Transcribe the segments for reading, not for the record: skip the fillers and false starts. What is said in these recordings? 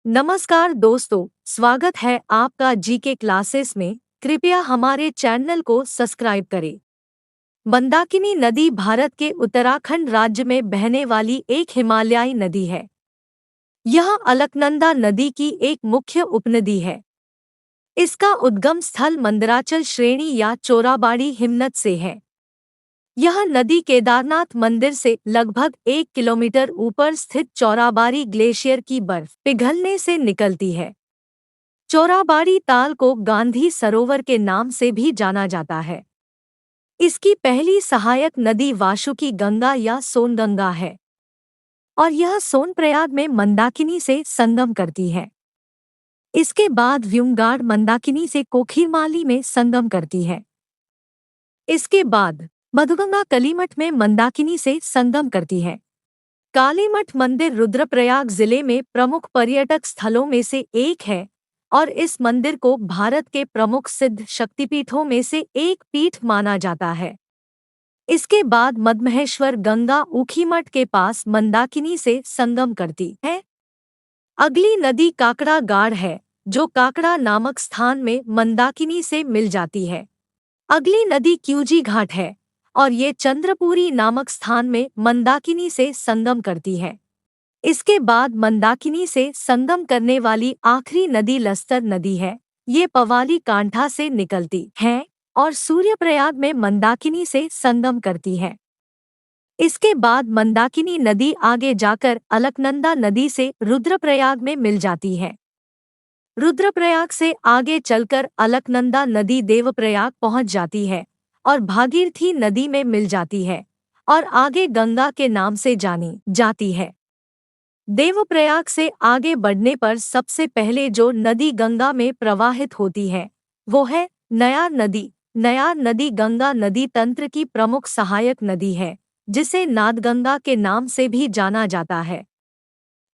नमस्कार दोस्तों, स्वागत है आपका जीके क्लासेस में। कृपया हमारे चैनल को सब्सक्राइब करें। मंदाकिनी नदी भारत के उत्तराखंड राज्य में बहने वाली एक हिमालयी नदी है। यह अलकनंदा नदी की एक मुख्य उपनदी है। इसका उद्गम स्थल मंदराचल श्रेणी या चोराबाड़ी हिमनद से है। यह नदी केदारनाथ मंदिर से लगभग 1 किलोमीटर ऊपर स्थित चौराबाड़ी ग्लेशियर की बर्फ पिघलने से निकलती है। चौराबाड़ी ताल को गांधी सरोवर के नाम से भी जाना जाता है। इसकी पहली सहायक नदी वासुकी गंगा या सोनगंगा है और यह सोनप्रयाग में मंदाकिनी से संगम करती है। इसके बाद व्युमगाड़ मंदाकिनी से कोखीरमाली में संगम करती है। इसके बाद मधुगंगा कलीमठ में मंदाकिनी से संगम करती है। कालीमठ मंदिर रुद्रप्रयाग जिले में प्रमुख पर्यटक स्थलों में से एक है और इस मंदिर को भारत के प्रमुख सिद्ध शक्तिपीठों में से एक पीठ माना जाता है। इसके बाद मद्महेश्वर गंगा ऊखीमठ के पास मंदाकिनी से संगम करती है। अगली नदी काकड़ा गाड़ है, जो काकड़ा नामक स्थान में मंदाकिनी से मिल जाती है। अगली नदी क्यूजी घाट है और ये चंद्रपुरी नामक स्थान में मंदाकिनी से संगम करती है। इसके बाद मंदाकिनी से संगम करने वाली आखिरी नदी लस्तर नदी है। ये पवाली कांठा से निकलती है और सूर्यप्रयाग में मंदाकिनी से संगम करती है। इसके बाद मंदाकिनी नदी आगे जाकर अलकनंदा नदी से रुद्रप्रयाग में मिल जाती है। रुद्रप्रयाग से आगे चलकर अलकनंदा नदी देवप्रयाग पहुंच जाती है और भागीरथी नदी में मिल जाती है और आगे गंगा के नाम से जानी जाती है। देवप्रयाग से आगे बढ़ने पर सबसे पहले जो नदी गंगा में प्रवाहित होती है वो है नयार नदी। नयार नदी गंगा नदी तंत्र की प्रमुख सहायक नदी है, जिसे नादगंगा के नाम से भी जाना जाता है।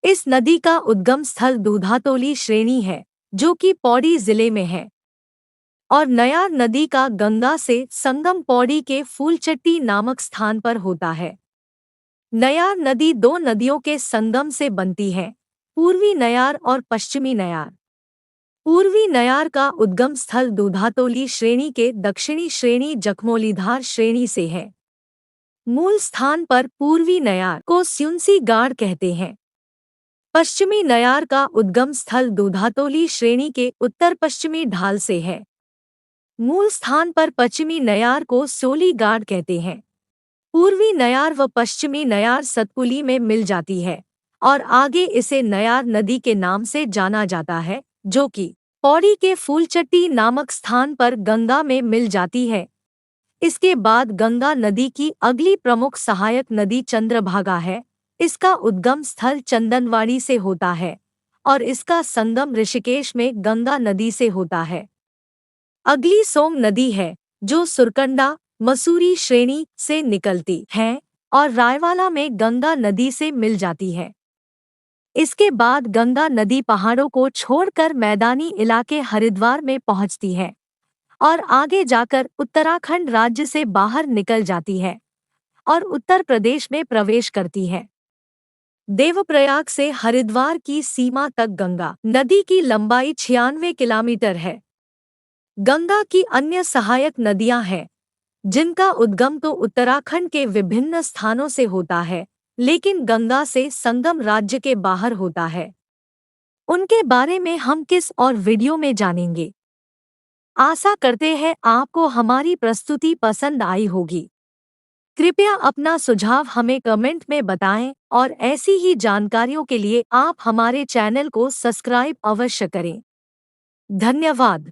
इस नदी का उद्गम स्थल दूधातोली श्रेणी है, जो कि पौड़ी जिले में है, और नयार नदी का गंगा से संगम पौड़ी के फूलचट्टी नामक स्थान पर होता है। नयार नदी दो नदियों के संगम से बनती है, पूर्वी नयार और पश्चिमी नयार। पूर्वी नयार का उद्गम स्थल दूधातोली श्रेणी के दक्षिणी श्रेणी जखमोलीधार श्रेणी से है। मूल स्थान पर पूर्वी नयार को स्युंसी गाड़ कहते हैं। पश्चिमी नयार का उद्गम स्थल दूधातोली श्रेणी के उत्तर पश्चिमी ढाल से है। मूल स्थान पर पश्चिमी नयार को सोली गाड़ कहते हैं। पूर्वी नयार व पश्चिमी नयार सतपुली में मिल जाती है और आगे इसे नयार नदी के नाम से जाना जाता है, जो कि पौड़ी के फूलचट्टी नामक स्थान पर गंगा में मिल जाती है। इसके बाद गंगा नदी की अगली प्रमुख सहायक नदी चंद्रभागा है। इसका उद्गम स्थल चंदनवाड़ी से होता है और इसका संगम ऋषिकेश में गंगा नदी से होता है। अगली सोम नदी है, जो सुरकंडा मसूरी श्रेणी से निकलती है और रायवाला में गंगा नदी से मिल जाती है। इसके बाद गंगा नदी पहाड़ों को छोड़कर मैदानी इलाके हरिद्वार में पहुंचती है और आगे जाकर उत्तराखंड राज्य से बाहर निकल जाती है और उत्तर प्रदेश में प्रवेश करती है। देवप्रयाग से हरिद्वार की सीमा तक गंगा नदी की लंबाई 96 किलोमीटर है। गंगा की अन्य सहायक नदियां हैं, जिनका उद्गम तो उत्तराखंड के विभिन्न स्थानों से होता है, लेकिन गंगा से संगम राज्य के बाहर होता है। उनके बारे में हम किस और वीडियो में जानेंगे। आशा करते हैं आपको हमारी प्रस्तुति पसंद आई होगी। कृपया अपना सुझाव हमें कमेंट में बताएं और ऐसी ही जानकारियों के लिए आप हमारे चैनल को सब्सक्राइब अवश्य करें। धन्यवाद।